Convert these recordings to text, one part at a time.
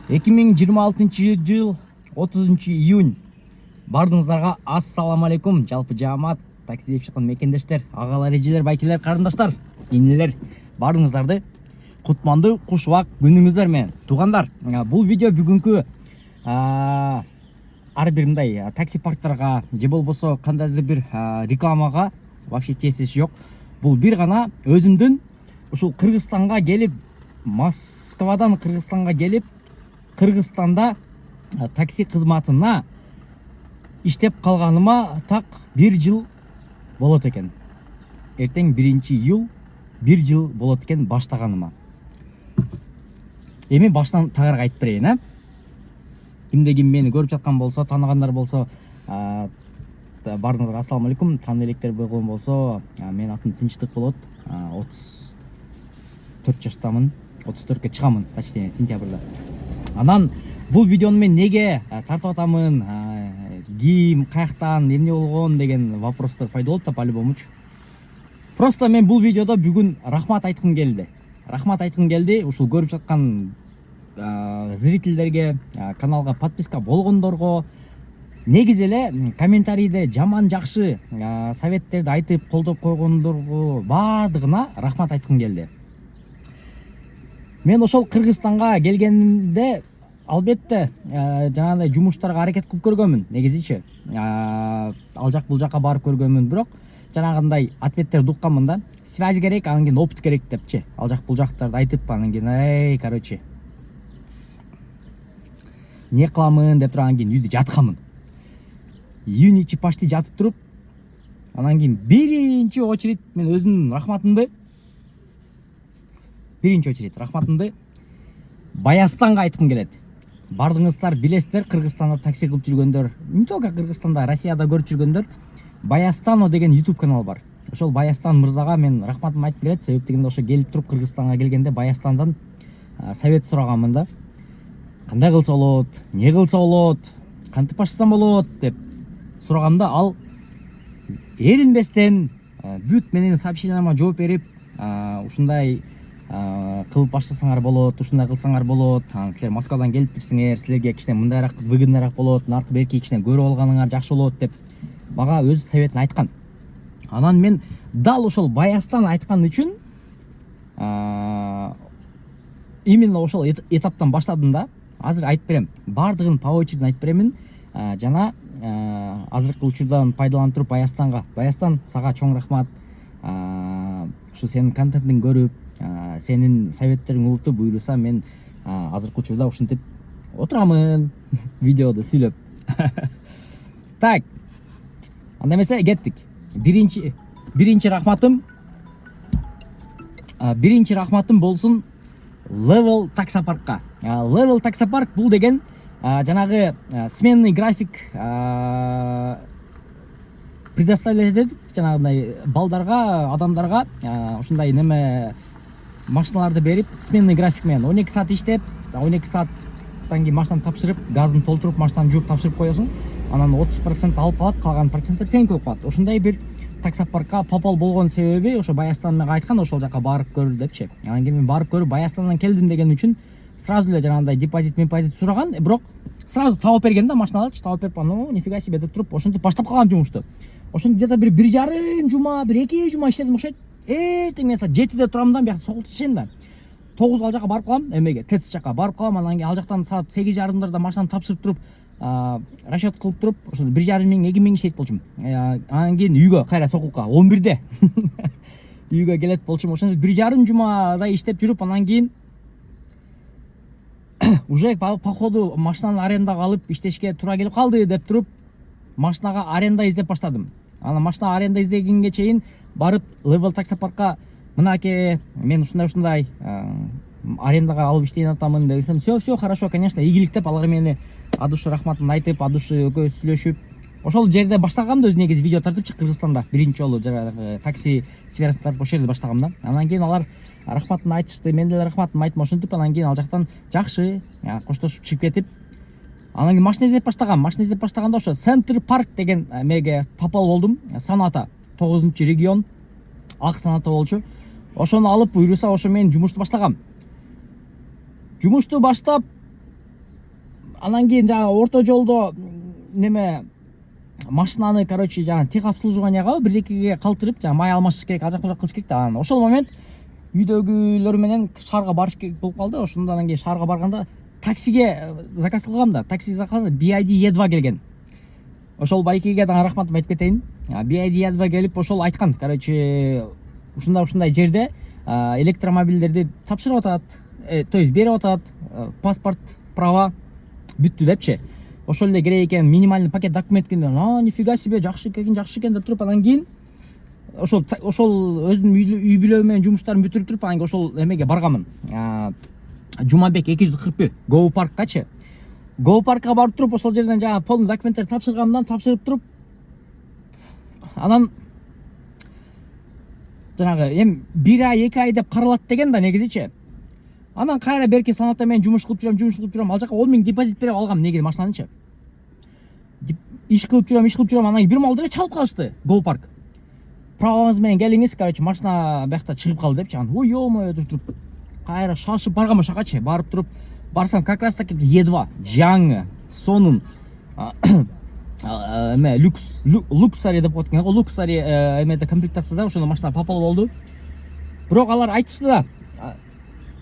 2026 жыл 30 июнь. Бардыңыздарга ассаламу алейкум. Жалпы жаамат, такси деп шыққан мекендештер, ағалар, ежелер, байкелер, қарындаштар, инелер, бардыңыздарды кутмандуу кушубак күнүңүздөр менен. Туугандар, бул видео бүгүнкү ар бир мындай такси парктарга же болбосо кандайдыр бир рекламага вообще тиесеси жок. Бул бир гана өзүмдүн ушул Кыргызстанга келип, Москвадан Кыргызстанга келип, Кыргызстанда такси кызматына иштеп калганыма так 1 жыл болот экен. Эртең 1 июл 1 жыл болот экен баштаганыма. Эми баштан тагырак айтып берейин, Кимде ким мени көрүп жаткан болсо, тааныгандар болсо, баарыңызга ассаламу алейкум. Тааны электер болгон болсо, менин атым Тынчтык болот. 34 жаштамын. 34кө чыгамын, точнее, сентябрда. Анан бул видеону мен неге тартып атамын, ким, каяктан, эмне болгон деген вопростор пайда болуп да по-любомучу. Просто мен бул видеодо бүгүн рахмат айткым келди. Рахмат айткым келди ушул көрүп жаткан зрительдерге, каналга подписка болгондорго, негизи эле комментарийде жаман жакшы советтерди айтып колдоп койгондорго баардыгына рахмат айткым келди. Мен ошол Кыргызстанга келгенимде албетте жанагындай жумуштарга аракет кылып көргөнмүн, негизичи. Ал жак бул жака барып көргөнмүн, бирок жанагындай ответтерди укканмын да. Связь керек, анан кийин опыт керек депчи. Ал жак бул жактарды айтып, анан кийин короче не кыламын деп турган кийин үйдө жатканмын. Июнь ичи почти жатып туруп, анан кийин биринчи очередь мен өзүмдүн рахматымды Баястанга айткым келет. Бардыңыздар билесиздер, Кыргызстанда такси кылып жүргөндөр, не только Кыргызстанда, Россияда көрүп жүргөндөр, Баястано деген YouTube канал бар. Ошол Баястан мырзага мен рахматымды айтып келет, себеп дегенде ошо келип туруп Кыргызстанга келгенде Баястандан совет сураганмын да. Кандай кылса болот, не кылса болот, кантип баштасам болот деп сураганда, ал эринбестен бүт менин сообщенияма жооп берип, ушундай кылып баштасаңар болот, ушундай кылсаңар болот, силер Москвадан келиптирсиңер, силерге кичине мындайраак выгодныйраак болот, наркы берки кичине көрүп алганыңар жакшы болот деп мага өз советин айткан. Анан мен дал ошол Баястан айткан үчүн именно ошол этаптан баштадым да. Азыр айтып берем, баардыгын по очереди айтып беремин. Жана азыркы учурдан пайдаланып туруп Баястан сага чоң рахмат. Ушу сенин контентиңди көрүп, сенин советтериң угуп буйруса, мен азыркы учурда ушинтип отурамын видеодо сүйлөп. Так. Анда эмесе кеттик. Биринчи рахматым болсун Level таксопаркка. Level таксопарк бул деген жанагы сменный график предоставлять этип, жанагындай балдарга, адамдарга ушундай неме машиналарды берип, сменный график менен 12 саат иштеп, 12 сааттан кийин машинаны тапшырып, газын толтуруп, машинаны жууп тапшырып коесуң. Анан 30% алып калат, калган проценттер сеники болуп калат. Ошондой бир таксопаркка попал болгон себеби ошо Баястан мага айткан, ошол жака барып көр депчи. Анан кийин мен барып көрүп Баястандан келдим деген үчүн сразу эле жанагындай депозит сураган, бирок сразу табып берген да, машиналарды табып берип, нифига себе деп туруп, ошентип баштап калган жумушту. Ошентип где-то бир 1,5 жума, 2 жума иштедим окшойт. Эртең мен саат 7де турам да, биякта согулуп ишенем да. 9 ал жака барып калам, эмеге, ТЭЦ жака барып калам, анан кийин ал жактан саат 8:30 машинаны тапшырып туруп, расчет кылып туруп, ошо 1,5 миң, 2 миң иштейт болчумун. Анан кийин үйгө кайра сокулка 11де үйгө келет болчумун. Ошентип 1,5 жумадай иштеп жүрүп, анан кийин уже по ходу машинаны арендага алып иштешке туура келип калды деп туруп, машинага аренда издеп баштадым. Анан машина аренда издегенге чейин барып Level таксопаркка, мынаке мен ушундай арендага алып иштейин атамын десем, все хорошо, конечно, ийгилик деп аларга мени адушы рахматын айтып, адушы экөөбүз сүйлөшүп, ошол жерде баштагам да, өз негизи видео тартыпчы Кыргызстанда биринчи жолу жанагы такси сферасында тартып ошол жерде баштагам да. Анан кийин алар рахматын айтышты, мен деле рахматымды айттым, ошентип анан кийин ал жактан жакшы коштошуп чыгып кетип, анан кийин машина издеп баштагам. Машина издеп баштаганда ошо Центр парк деген меге попал болдум. Саната 9-регион ак саната болчу. Ошону алып буйруса, ошо мен жумушту баштагам. Жумушту баштап анан кийин жана орто жолдо неме машинаны короче жана техобслуживанияга бирдекеге калтырып жана май алмашыш керек, ал жак бул жак кылыш керек да. Анан ошол момент үйдөгүлөр менен шаарга барыш керек болуп калды. Ошондон кийин шаарга барганда таксиге заказ кылгам да, такси заказ BID E2 келген. Ошол байкеге да рахматым айтып кетейин. BID E2 келип ошол айткан, короче ушундай жерде электромобилдерди тапшырып атат, то есть берип атат, паспорт, права бүттү депчи. Ошол эле керек экен, минимальный пакет документ экен. Нифига себе, жакшы экен деп туруп, анан кийин ошол өзүнүн үй бүлө менен жумуштарын бүтүрүп туруп, анан ошол эмеге барганмын. Жумабек 241 Go Park'качы. Go Park'ка барып туруп, ошол жерден жана полный документтерди тапшырып туруп, анан жанагы эми 1 ай 2 ай деп каралат деген да негизичи. Анан кайра берки саната менен жумуш кылып жүрөм, ал жака 10 000 депозит берип алгам негизи машинанычы. Иш кылып жүрөм, анан бир мал деле чалып калышты Go Park. Праваңыз менен келиңиз, короче, машина биякта чыгып калды депчи. Анан ой ё-моё деп туруп кайра шашып баргам ошакачы. Барып туруп, барсам как раз таки E2 жаңы, сонун эме люксари деп коет экен. Люксари эмеде комплектацияда ошондо машина попал болду. Бирок алар айтышты да,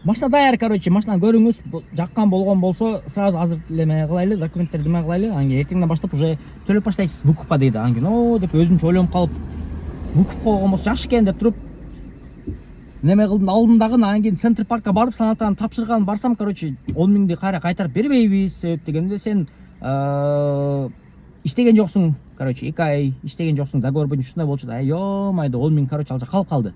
машина даяр, короче, машина көрүңүз, жаккан болгон болсо сразу азыр эме кылайлы, документтерди эме кылайлы, анан кийин эртеңден баштап уже төлөп баштайсыз выкупка дейт. Анан кийин о деп өзүмчө ойлонуп калып, выкуп койгон болсо жакшы экен деп туруп неме кылдым, алдым дагы. Анан кийин Центр паркка барып санатаны тапшырган барсам, короче 10 000ди кайра кайтарып бербейбиз. Себеп дегенде сен иштеген жоксуң, короче 2 ай иштеген жоксуң, договор боюнча ушундай болчу да. Ё-майда 10 000 короче ал жак калып калды.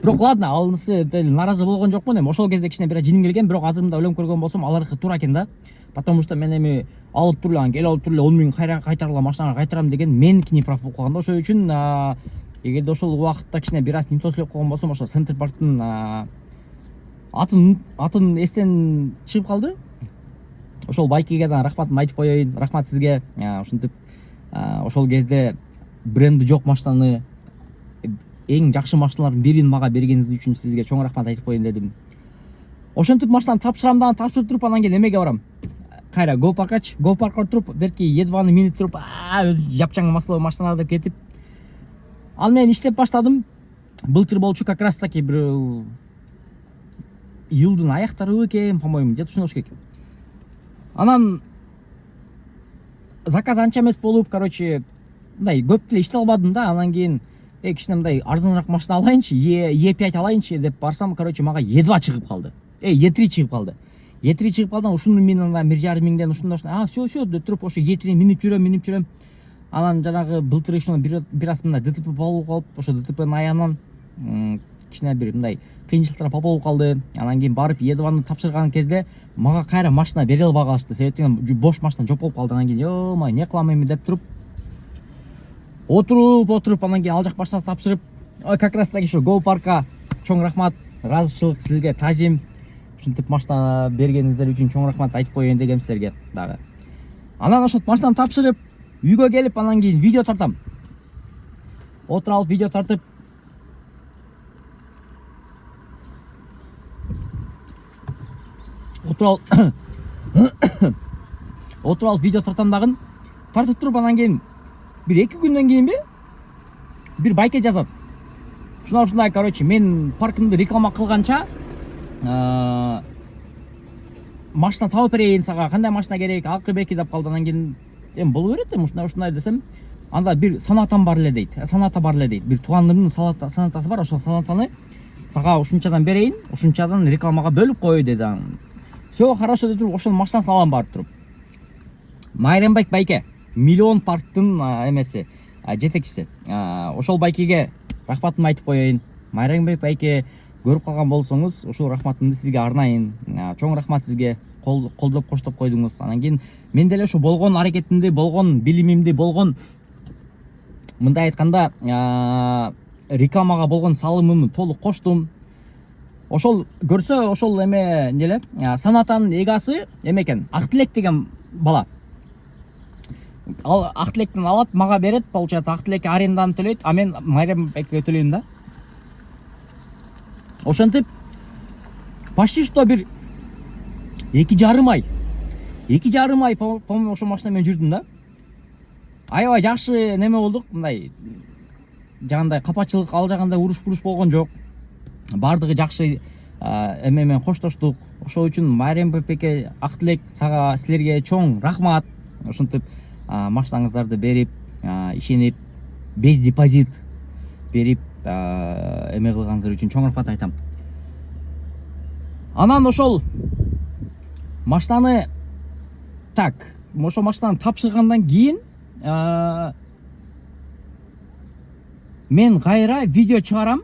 Бирок ладно, алынысы наразы болгон жокмун. Эми ошол кезде кичине бир жиним келген, бирок азыр мында ойлонуп көргөн болсом аларыкы туура экен да. Потому что мен эми алып туруп эле, келип алып туруп эле 10 000 кайра кайтаргыла, машинаны кайтарам деген меники неправ болуп калган да. Ошол үчүн эгерде ошол убакытта кичине бир аз немтосулук койгон болсом, ошо Центр парктын атын эстен чыгып калды. Ошол байкеге да рахматымды айтып коеюн. Рахмат сизге. Ушинтип ошол кезде бренди жок машинаны, эң жакшы машиналардын бирин мага бергениңиз үчүн сизге чоң рахмат айтып коеюн дедим. Ошентип машинаны тапшырып туруп, анан кийин эмеге барам. Кайра Go Park'качы. Go Park'ка туруп, берки E2-ны минип туруп, өзү жапчаң машиналар деп кетип, ал мен иштеп баштадым. Былтыр болчу, как раз таки бир июлдун аяктары экен, по-моему, где-то ушундай керек. Анан заказ анча эмес болуп, короче, мындай көп деле иштей албадым да. Анан кийин кичине мындай арзаныраак машина алайынчы, E5 алайынчы деп барсам, короче, мага E2 чыгып калды. E3 чыгып калды. E3 чыгып калды. Ушуну мен анда 1,5 миңден ушундай всё деп туруп, ошо E3 минип жүрөм. Анан жанагы былтыр ушуну бир аз мындай ДТП болуп калып, ошо ДТПнын аягынан кичине бир мындай кыйынчылыктар болуп калды. Анан кийин барып E2-ны тапшырган кезде мага кайра машина бере албай калышты. Себептен бош машина жоп болуп калды. Анан кийин ё-май, не кылам эми деп туруп отуруп, анан кийин ал жак машинаны тапшырып, как раз таки ушу Go Park'ка чоң рахмат, ыраазычылык сизге, тазим. Ушинтип машина бергениңиздер үчүн чоң рахмат айтып коеюн дегем силерге дагы. Анан ошо машинаны тапшырып, үйгө келип, анан кийин видео тартам. Отуруп алып видео тартып, видео тартам дагы. Тартып туруп, анан кийин бир 2 күндөн кийинби бир байке жазат. Ушундай, короче, мен паркымды реклама кылганча машина табып берейин сага, кандай машина керек, акы беки деп калды. Анан кийин эми боло берет, ушундай десем, анда бир санатам бар эле дейт. Бир туугандымдын санатасы бар, ошол санатаны сага ушунчадан берейин, ушунчадан рекламага бөлүп кой деди. Всё хорошо деп туруп, ошол машинасын алам барып туруп. Майрамбек байке, Миллион парктын эмеси, жетекчиси. Ошол байкеге рахматымды айтып коеюн. Майрамбек байке, көрүп калган болсоңуз, ушул рахматымды сизге арнайын. Чоң рахмат сизге, колдоп коштоп койдуңуз. Анан кийин мен деле ошо болгон аракетимди, болгон билимимди, болгон мындай айтканда рекламага болгон салымымды толук коштум. Ошол көрсө, ошол эме эле санатанын эгасы эме экен, Актилек деген бала. Ал Актилектен алат, мага берет, получается Актилек аренданы төлөйт, а мен Майрамбекке төлөйм да. Ошентип почти что бир 2,5 ай 2,5 ай по-моему ошол машина менен жүрдүм да. Аябай жакшы неме болдук, мындай жагандай капачылык, ал жагында уруш болгон жок. Бардыгы жакшы эме менен коштоштук. Ошол үчүн Майрем Бепеке ак тилек сага, силерге чоң рахмат. Ошентип машинаңыздарды берип, ишенип, без депозит берип эме кылганыңыздар үчүн чоң рахмат айтам. Анан ошол машинаны ошол машинаны тапшыргандан кийин мен кайра видео чыгарам.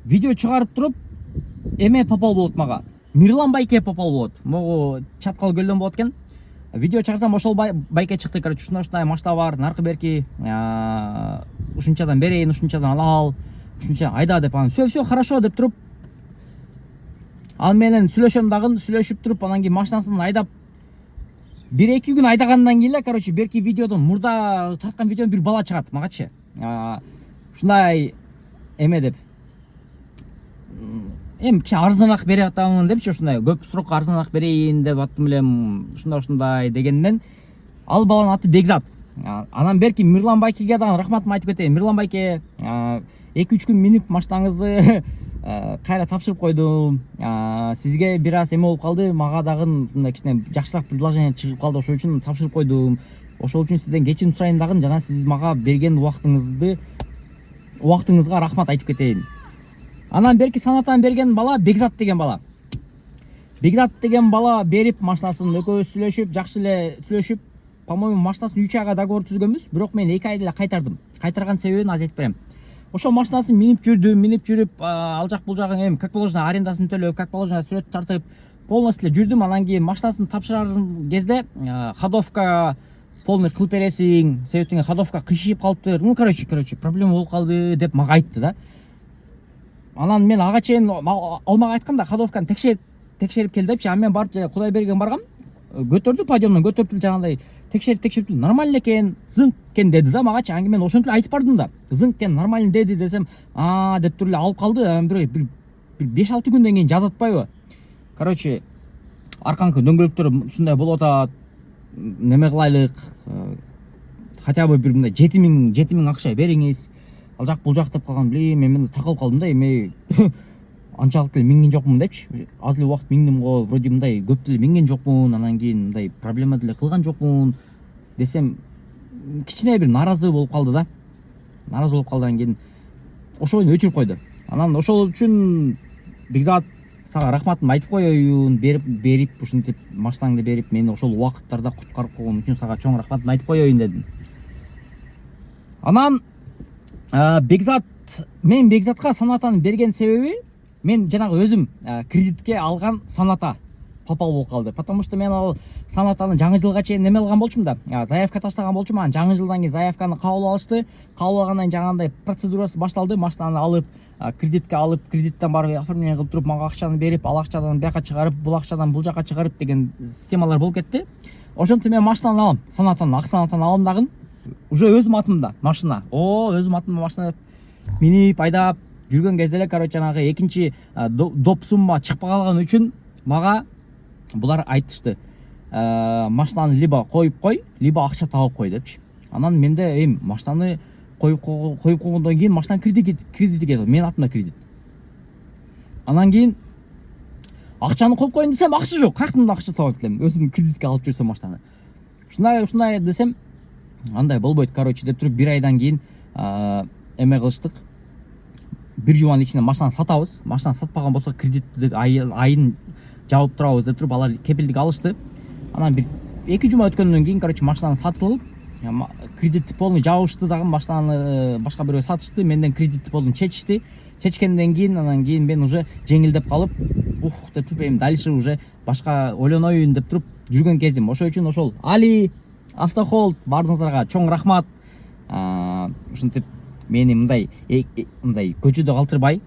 Видео чыгарып туруп эме попал болот мага. Мирлан Байке попал болот. Могу Чаткал көлдөн болот экен. Видео чыгарсам ошол Байке чыкты. Короче, ушундай машина бар, наркы берки, ушунчадан берейин, ушунчадан алал, ушунча айда деп анан все хорошо деп туруп ал менен сүйлөшүп туруп анан кийин машинасын айдап 1-2 күн айдагандан кийин эле, короче, берки видеодон мурда тарткан видеодон бир бала чыгат магачы. Ушундай эме деп кичи арзаныраак берип атамын депчи, ушундай көп срокко арзаныраак берейин деп аттым элем, ушундай дегенден ал баланын аты Бекзат. Анан берки Мирлан Байкеге дагы рахматымды айтып кетейин. Мирлан Байке 2-3 күн минип машинаңызды кайра тапшырып койдум. Сизге бир аз эме болуп калды, мага дагы мындай кичине жакшыраак предложение чыгып калды, ошол үчүн тапшырып койдум. Ошол үчүн сизден кечирим сурайын дагы, жана сиз мага берген убактыңызга рахмат айтып кетейин. Анан берки санатан берген бала Бекзат деген бала. Бекзат деген бала берип машинасын экөөбүз сүйлөшүп, жакшы эле сүйлөшүп, по-моему, машинасын 3 айга договор түзгөнбүз, бирок мен 2 айда эле кайтардым. Кайтарган себебин азыр айтып берем. Ошол машинасын минип жүрүп, ал жак бул жагын как положено арендасын төлөп, как положено сүрөт тартып, полностью эле жүрдүм. Анан кийин машинасын тапшырар кезде ходовка полный кылып бересиң, себептен ходовка кыйшыйып калыптыр. Короче, проблема болуп калды деп мага айтты да. Анан мен ага чейин ал мага айтканда ходовканы текшерип кел депчи. Анан мен барып Кудай берген баргам, көтөрдү, подъемдон көтөрүп жагандай текшерип нормально экен, зыңк экен деди да магачы. Анан мен ошентип айтып бардым да. Зыңк экен, нормально деди десем, деп туруп эле алып калды. Анан бир 5-6 күндөн кийин жазып атпайбы. Короче, арканкы дөңгөлөктөр ушундай болуп атат. Неме кылайлык, хотя бы бир мындай 7 миң акча бериңиз. Ал жак бул жак деп калган, мен такылып калдым да, эми анчалык деле минген жокмун депчи. Аз эле убакыт миндим го, вроде мындай көп деле минген жокмун, анан кийин мындай проблема деле кылган жокмун десем, кичине бир наразы болуп калды да. Наразы болуп калгандан кийин ошону өчүрүп койду. Анан ошол үчүн Бекзат сага рахматымды айтып коеюн, берип ушинтип машинаңды берип мени ошол убакыттарда куткарып койгон үчүн сага чоң рахматымды айтып коеюн дедим. Анан мен Бекзатка санатаны берген себеби, мен жанагы өзүм кредитке алган саната попал болуп калды. Потому что мен ал санатаны жаңы жылга чейин неме кылган болчумун да, заявка таштаган болчумун. Анан жаңы жылдан кийин заявканы кабыл алышты. Кабыл алгандан кийин жагандай процедурасы башталды. Машинаны алып, кредитке алып, кредиттен барып оформление кылып туруп, мага акчаны берип, ал акчадан бияка чыгарып, бул акчадан бул жака чыгарып деген системалар болуп кетти. Ошентип мен машинаны алам, санатаны, ак санатаны алам дагы. Уже өзүм атымда машина. Өзүм атымда машина деп минип айдап жүргөн кезде эле, короче, жанагы экинчи доп сумма чыкпай калган үчүн мага булар айтышты. Машинаны либо коюп кой, либо акча табып кой депчи. Анан менде машинаны коюп койгондон кийин машинанын кредити келди. Менин атымда кредит. Анан кийин акчаны коюп коеюн десем, акча жок. Каяктан акча табып элем? Өзүм кредитке алып жүрсөм машинаны. Ушундай десем, андай болбойт, короче, деп туруп 1 айдан кийин эме кылыштык. Бир жуманын ичинде машинаны сатабыз. Машинаны сатпаган болсо кредитти айын жабып турабыз деп туруп алар кепилдик алышты. Анан бир 2 жума өткөндөн кийин, короче, машинаны сатылып, кредитти полный жабышты дагы, машинаны башка бирөө сатышты. Менден кредитти полный чечишти. Чечкенден кийин, анан кийин мен уже жеңилдеп калып, деп туруп эми дальше уже башка ойлоноюн деп туруп жүргөн кезим. Ошол үчүн ошол Али Автохолд баарыңыздарга чоң рахмат. Ушинтип мени мындай көчөдө калтырбай,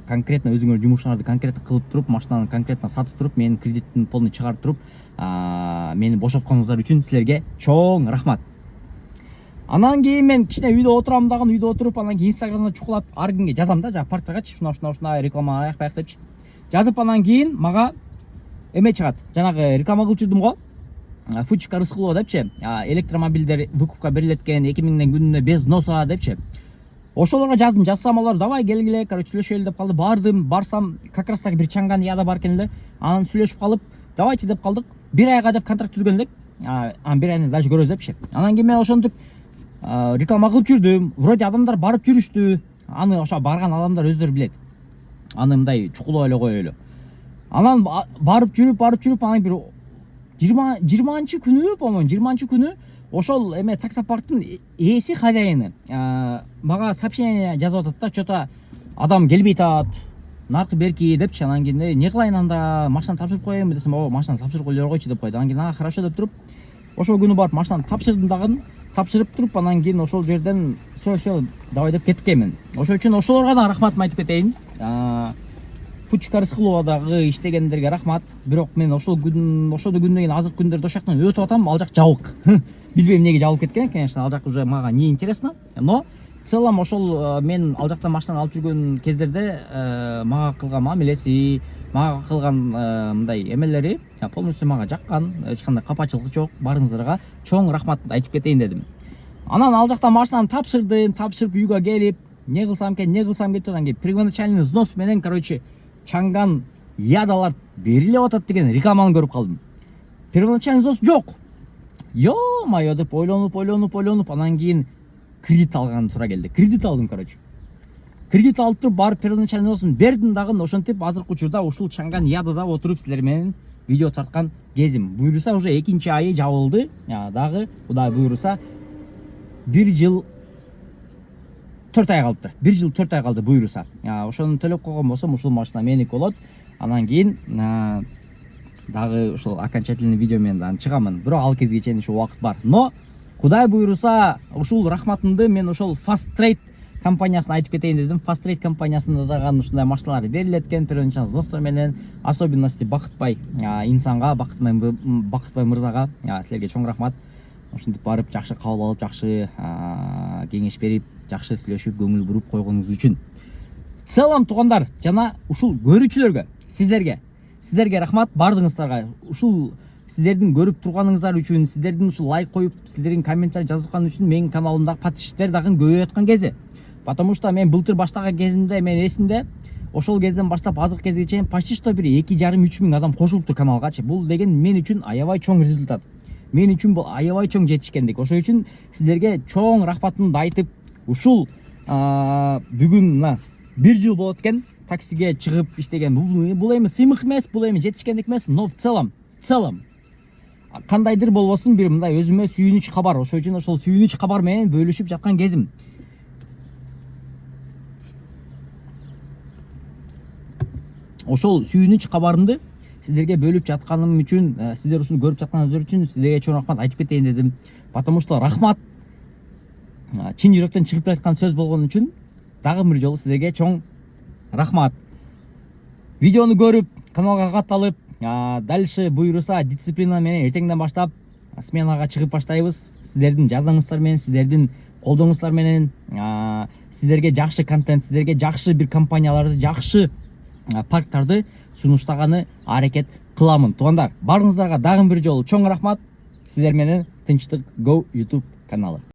конкретно өзүңөр жумушуңарды конкретно кылып туруп, машинаны конкретно сатып туруп, менин кредиттин полный чыгарып туруп, мени бошотконуңуздар үчүн силерге чоң рахмат. Анан кийин мен кичине үйдө отурам дагы, үйдө отуруп, анан кийин Инстаграмда чукулап ар кимге жазам да, жана партнергачы ушундай реклама аяк депчи. Жазып анан кийин мага эме чыгат. Жанагы реклама кылып жүрдүм го. Фучика Рыскулова депчи, электромобилдер выкупка берилеткен 2000 күнүнө без взноса депчи. Ошолорго жаздым, жазсам алар давай келгиле, короче сүйлөшөлү деп калды. Бардым, барсам как раз таки бир чаңган яда бар экен эле. Анан сүйлөшүп калып, давайте деп калдык. Бир айга деп контракт түзгөн элек. Бир айны даже көрөбүз депчи. Анан кийин мен ошентип реклама кылып жүрдүм. Вроде адамдар барып жүрүштү. Аны ошо барган адамдар өздөрү билет. Аны мындай чукулап эле коелу. Анан барып жүрүп анан бир 20 күнү, по-моему, 20 күнү ошол эме таксопарктын ээси хозяйыны мага сообщение жазып атат да, что-то адам келбей атат, наркы берки депчи. Анан кийин эмне кылайын анда, машина тапшырып коеюнбу десем, машина тапшырып койлор койчу деп койду. Анан кийин хорошо деп туруп ошол күнү барып машинаны тапшырдым дагы. Тапшырып туруп анан кийин ошол жерден все давай деп кеткенмин. Ошол үчүн ошолорго да рахматымды айтып кетейин. Фучика Рыскулова дагы иштегендерге рахмат. Бирок мен ошол күндөн кийин азыркы күндөрдө ошол жактан өтүп атам, ал жак жабык. Билбейм эмнеге жабылып кеткен, конечно, ал жак уже мага не интересно. Но в целом ошол мен ал жактан машина алып жүргөн кездерде мага кылган мамилеси, мага кылган мындай эмелери полностью мага жаккан, эч кандай капачылык жок. Барыңыздарга чоң рахматымды айтып кетейин дедим. Анан ал жактан машинаны тапшырып үйгө келип, не кылсам экен деп анан кийин первоначальный взнос менен, короче, чаңган ядалар берилип атат деген рекламаны көрүп калдым. Первоначальный взнос жок. Ё-моё деп ойлонуп анан кийин кредит алган туура келди. Кредит алдым, короче. Кредит алып туруп барып первоначальный взносун бердим дагы. Ошентип азыркы учурда ушул чаңган ядада отуруп силер менен видео тарткан кезим. Буюрса уже 2-нчи айы жабылды. Дагы Кудай буюрса 1 жыл 4 ай калыптыр. 1 жыл 4 ай калды буюрса. Ошону төлөп койгон болсом ушул машина меники болот. Анан кийин дагы ушул окончательный видео менен дагы чыгамын. Бирок ал кезге чейин ушул убакыт бар. Но Кудай буюрса ушул рахматымды мен ошол Fast Trade компаниясына айтып кетейин дедим. Fast Trade компаниясында дагы ушундай машиналар берилет экен, первоначальный взностор менен. Особенности Бакытбай инсанга, Бакытбай мырзага силерге чоң рахмат. Ошентип барып жакшы кабыл алып, жакшы кеңеш берип, жакшы сүйлөшүп, көңүл буруп койгонуңуз үчүн. В целом туугандар жана ушул көрүүчүлөргө, сиздерге рахмат, бардыгыңыздарга. Ушул сиздердин көрүп турганыңыздар үчүн, сиздердин ушул лайк коюп, сиздердин комментарий жазган үчүн менин каналымдагы подписчиктер дагы көбөйүп аткан кези. Потому что мен былтыр баштаган кезимде, мен эсимде, ошол кезден баштап азыркы кезге чейин почти что бир 2,5-3 миң адам кошулуптур каналгачы. Бул деген мен үчүн аябай чоң результат. Мен үчүн бул аябай чоң жетишкендик. Ошол үчүн сиздерге чоң рахматымды айтып, ушул бүгүн мына 1 жыл болот экен таксиге чыгып иштеген. Бул эми сыймык эмес, бул эми жетишкендик эмес, но в целом кандайдыр болбосун бир мындай өзүмө сүйүнүч кабар. Ошол үчүн ошол сүйүнүч кабар менен бөлүшүп жаткан кезим. Ошол сүйүнүч кабарымды сиздерге бөлүп жатканым үчүн, сиздер ушуну көрүп жатканыңыздар үчүн сиздерге чоң рахмат айтып кетейин дедим. Потому что рахмат чын жүрөктөн чыгып жаткан сөз болгон үчүн дагы бир жолу сиздерге чоң рахмат. Видеону көрүп, каналга катталып, дальше буюрса дисциплина менен эртеңден баштап сменага чыгып баштайбыз. Сиздердин жардамыңыздар менен, сиздердин колдооңуздар менен сиздерге жакшы контент, сиздерге жакшы бир компанияларды, жакшы парктарды сунуштаганы аракет кыламын. Туугандар, барыңыздарга дагы бир жолу чоң рахмат. Сиздер менен Тынчтык Go YouTube каналы.